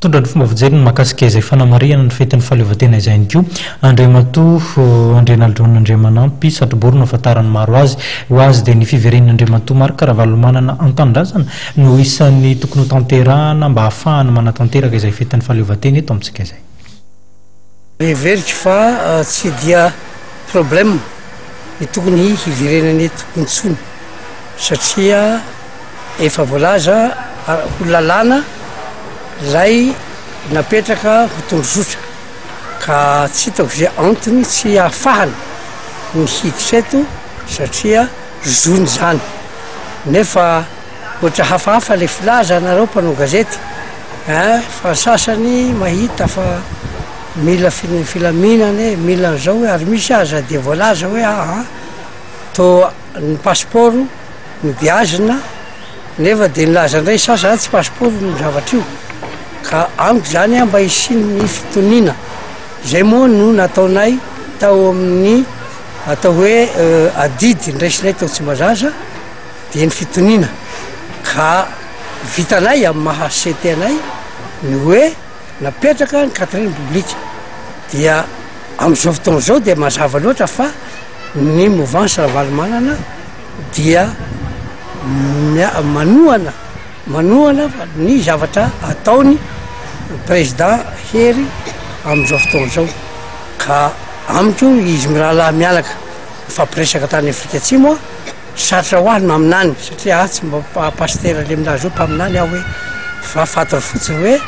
tondra ny fomba fijery ny mahakasika izay fanamariana ny fetin'ny fahaleovantena izay ihany koa Andriamatoa Andrenaldrona Andriamanampy Satroborona ahafantarany maro azy ho azy dia ny fiveren'ny Andriamatoa Marc Ravalomanana an-tanindrazana no isan'ny tokony ho tanterahana mba ahafahana manatanteraka izay fetin'ny fahaleovantena eto amintsika izay. Everitra fa tsy dia problème ny tokony hiverenany tokony tsony satria efa voalaza ho lalàna lay napetraka ho tondrozotra ka tsy hitako zay antony tsy ahafahana ny hiditra eto satria zony zany nefa ohatra hafahafa le filaza anareo mpanao gazety fa sasany mahita fa mila filaminana mila zao hoe ary misy aza dia voalaza hoe to ny passeport mibiazina nefa dia nilaza indray sasa tsy passeport ny zavatra io ka amiko zany mba hisiny fitonina zay moa no nataonay tao amin'ny atao hoe adidy ndraisinay tao tsy mazaza dia ny fitonina ka vitanay amin'ny mahasety anay ny hoe napetraka ny 4e république dia amin'izao fotoana zao dia mazava loatra fa ny mouvance Ravalomanana dia manohana ny zavatra ataony président hery amin'izao fotoana zao ka amiko izy mirahalahy mialaka fampiresaka tany Afrika Atsimo sarotra ho ahy no aminany satria tsy mba pastera le aminazy io mpaminany aho hoe fa fataro fotsiny hoe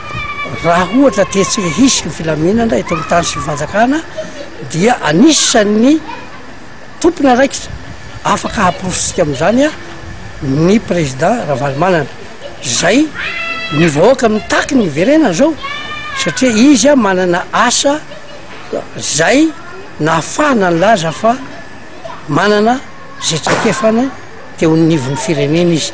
raha ohatra tiantsika hisy ny filaminana eto amin'ny tany sy ny fanjakana dia anisan'ny tompona raikitra afaka haporositsika amin'izany ny président Ravalomanana zay ny vahoaka mitaky ny verenana zao satria izy manana asa zay nahafahana ny laza fa manana zay trakefana teo nivon'ny firenena izy